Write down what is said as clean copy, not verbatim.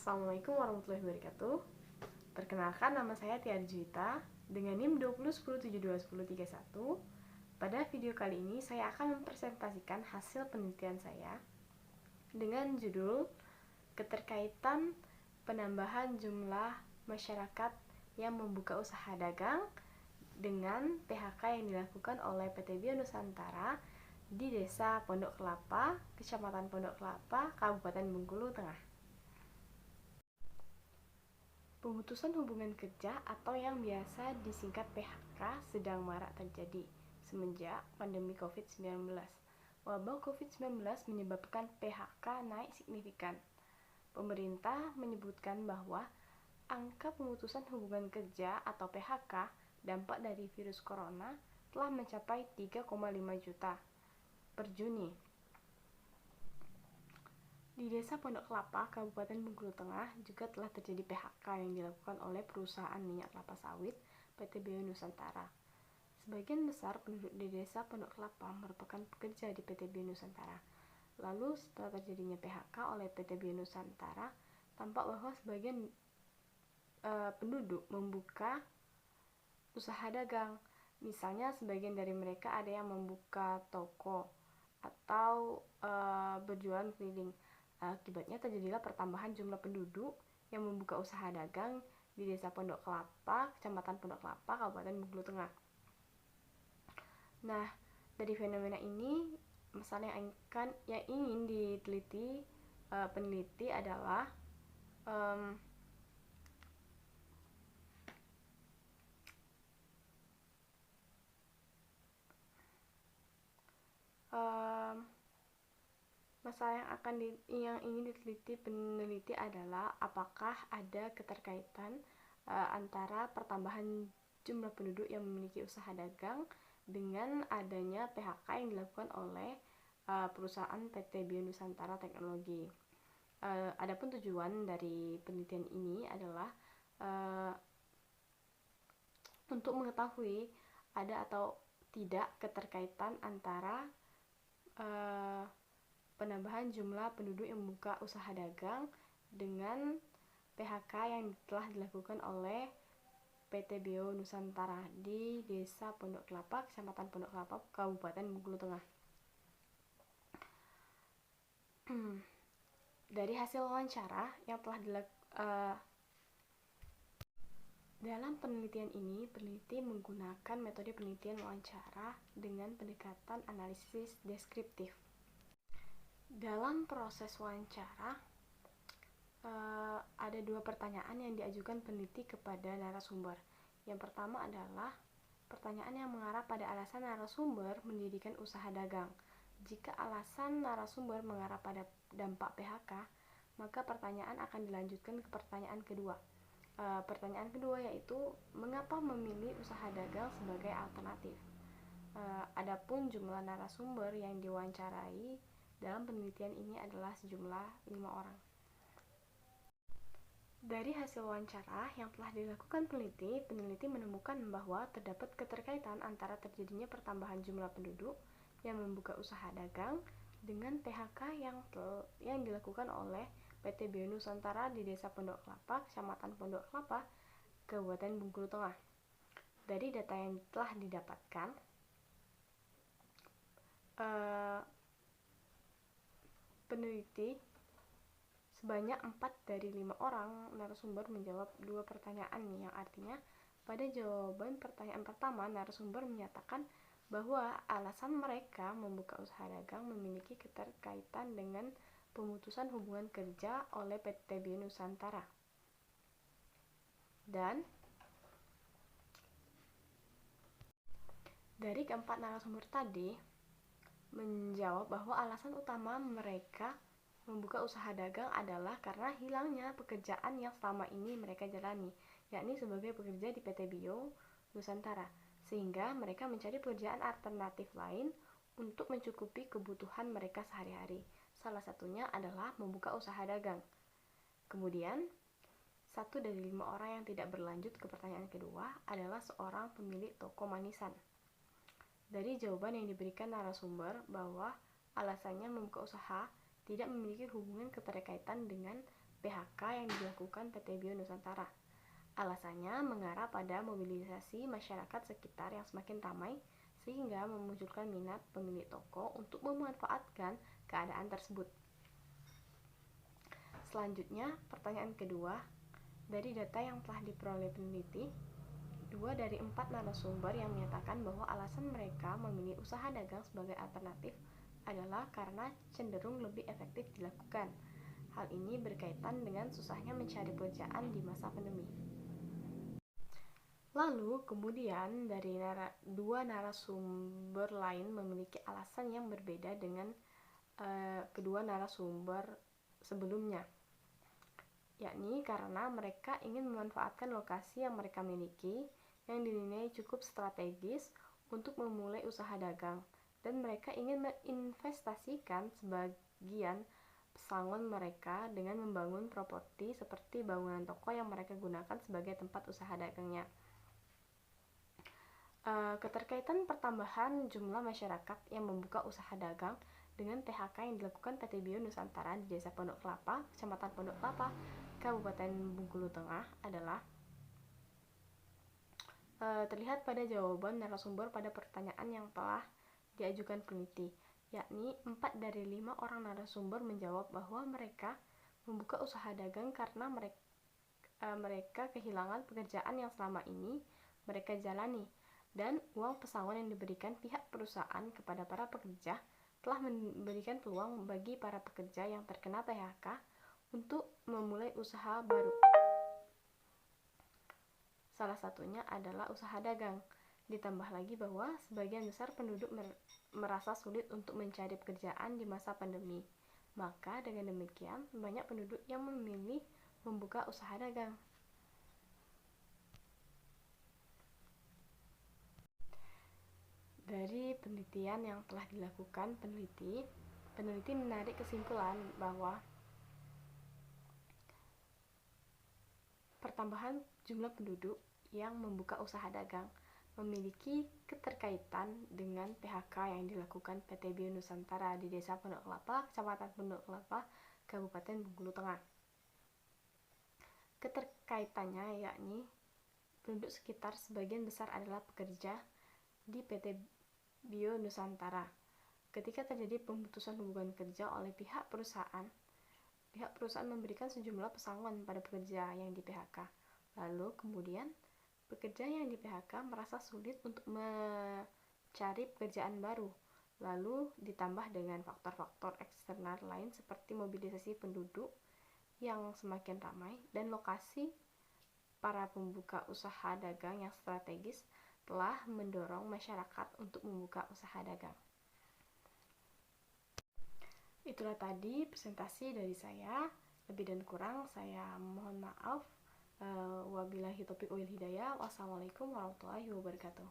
Assalamualaikum warahmatullahi wabarakatuh. Perkenalkan, nama saya Tiar Juwita dengan NIM 2010721031. Pada video kali ini saya akan mempresentasikan hasil penelitian saya dengan judul keterkaitan penambahan jumlah masyarakat yang membuka usaha dagang dengan PHK yang dilakukan oleh PT Bio Nusantara di Desa Pondok Kelapa, Kecamatan Pondok Kelapa, Kabupaten Bengkulu Tengah. Pemutusan hubungan kerja atau yang biasa disingkat PHK sedang marak terjadi semenjak pandemi COVID-19. Wabah COVID-19 menyebabkan PHK naik signifikan. Pemerintah menyebutkan bahwa angka pemutusan hubungan kerja atau PHK dampak dari virus corona telah mencapai 3,5 juta per Juni. Di Desa Pondok Kelapa, Kabupaten Bengkulu Tengah juga telah terjadi PHK yang dilakukan oleh perusahaan minyak kelapa sawit PT Bio Nusantara. Sebagian besar penduduk di Desa Pondok Kelapa merupakan pekerja di PT Bio Nusantara. Lalu setelah terjadinya PHK oleh PT Bio Nusantara, tampak bahwa sebagian penduduk membuka usaha dagang. Misalnya sebagian dari mereka ada yang membuka toko atau berjualan keliling. Akibatnya terjadilah pertambahan jumlah penduduk yang membuka usaha dagang di Desa Pondok Kelapa, Kecamatan Pondok Kelapa, Kabupaten Bengkulu Tengah. Nah, dari fenomena ini, masalah yang ingin diteliti peneliti adalah masalah yang ingin diteliti peneliti adalah apakah ada keterkaitan antara pertambahan jumlah penduduk yang memiliki usaha dagang dengan adanya PHK yang dilakukan oleh perusahaan PT Bio Nusantara Teknologi. Adapun tujuan dari penelitian ini adalah untuk mengetahui ada atau tidak keterkaitan antara penambahan jumlah penduduk yang membuka usaha dagang dengan PHK yang telah dilakukan oleh PT Bio Nusantara di Desa Pondok Kelapa, Kecamatan Pondok Kelapa, Kabupaten Bengkulu Tengah. Dari hasil wawancara yang telah dalam penelitian ini, peneliti menggunakan metode penelitian wawancara dengan pendekatan analisis deskriptif. Dalam proses wawancara, ada dua pertanyaan yang diajukan peneliti kepada narasumber. Yang pertama adalah pertanyaan yang mengarah pada alasan narasumber mendirikan usaha dagang. Jika alasan narasumber mengarah pada dampak PHK, maka pertanyaan akan dilanjutkan ke pertanyaan kedua. Pertanyaan kedua yaitu mengapa memilih usaha dagang sebagai alternatif. Adapun jumlah narasumber yang diwawancarai dalam penelitian ini adalah sejumlah 5 orang. Dari hasil wawancara yang telah dilakukan peneliti menemukan bahwa terdapat keterkaitan antara terjadinya pertambahan jumlah penduduk yang membuka usaha dagang dengan PHK yang dilakukan oleh PT Bio Nusantara di Desa Pondok Kelapa, Kecamatan Pondok Kelapa, Kabupaten Bengkulu Tengah. Dari data yang telah didapatkan, peneliti sebanyak 4 dari 5 orang narasumber menjawab 2 pertanyaan, yang artinya pada jawaban pertanyaan pertama narasumber menyatakan bahwa alasan mereka membuka usaha dagang memiliki keterkaitan dengan pemutusan hubungan kerja oleh PT Bio Nusantara. Dan dari keempat narasumber tadi menjawab bahwa alasan utama mereka membuka usaha dagang adalah karena hilangnya pekerjaan yang selama ini mereka jalani, yakni sebagai pekerja di PT Bio Nusantara, sehingga mereka mencari pekerjaan alternatif lain untuk mencukupi kebutuhan mereka sehari-hari. Salah satunya adalah membuka usaha dagang. Kemudian, 1 dari 5 orang yang tidak berlanjut ke pertanyaan kedua adalah seorang pemilik toko manisan. Dari jawaban yang diberikan narasumber bahwa alasannya membuka usaha tidak memiliki hubungan keterkaitan dengan PHK yang dilakukan PT Bio Nusantara. Alasannya mengarah pada mobilisasi masyarakat sekitar yang semakin ramai sehingga memunculkan minat pemilik toko untuk memanfaatkan keadaan tersebut. Selanjutnya, pertanyaan kedua, dari data yang telah diperoleh peneliti, 2 dari 4 narasumber yang menyatakan bahwa alasan mereka memilih usaha dagang sebagai alternatif adalah karena cenderung lebih efektif dilakukan. Hal ini berkaitan dengan susahnya mencari pekerjaan di masa pandemi. Lalu, kemudian dari dua narasumber lain memiliki alasan yang berbeda dengan kedua narasumber sebelumnya, yakni karena mereka ingin memanfaatkan lokasi yang mereka miliki yang dinilai cukup strategis untuk memulai usaha dagang, dan mereka ingin menginvestasikan sebagian pesangon mereka dengan membangun properti seperti bangunan toko yang mereka gunakan sebagai tempat usaha dagangnya. Keterkaitan pertambahan jumlah masyarakat yang membuka usaha dagang dengan PHK yang dilakukan PT Bio Nusantara di Desa Pondok Kelapa, Kecamatan Pondok Kelapa, Kabupaten Bengkulu Tengah adalah terlihat pada jawaban narasumber pada pertanyaan yang telah diajukan peneliti, yakni 4 dari 5 orang narasumber menjawab bahwa mereka membuka usaha dagang karena mereka kehilangan pekerjaan yang selama ini mereka jalani, dan uang pesangon yang diberikan pihak perusahaan kepada para pekerja telah memberikan peluang bagi para pekerja yang terkena PHK untuk memulai usaha baru. Salah satunya adalah usaha dagang. Ditambah lagi bahwa sebagian besar penduduk merasa sulit untuk mencari pekerjaan di masa pandemi. Maka dengan demikian, banyak penduduk yang memilih membuka usaha dagang. Dari penelitian yang telah dilakukan peneliti menarik kesimpulan bahwa pertambahan jumlah penduduk yang membuka usaha dagang memiliki keterkaitan dengan PHK yang dilakukan PT Bio Nusantara di Desa Pondok Kelapa, Kecamatan Pondok Kelapa, Kabupaten Bengkulu Tengah. Keterkaitannya yakni penduduk sekitar sebagian besar adalah pekerja di PT Bio Nusantara. Ketika terjadi pemutusan hubungan kerja oleh pihak perusahaan memberikan sejumlah pesangon pada pekerja yang di PHK. Lalu kemudian pekerja yang di PHK merasa sulit untuk mencari pekerjaan baru. Lalu ditambah dengan faktor-faktor eksternal lain seperti mobilisasi penduduk yang semakin ramai dan lokasi para pembuka usaha dagang yang strategis telah mendorong masyarakat untuk membuka usaha dagang. Itulah tadi presentasi dari saya. Lebih dan kurang saya mohon maaf. Wabillahi taufiq wal hidayah. Wassalamualaikum warahmatullahi wabarakatuh.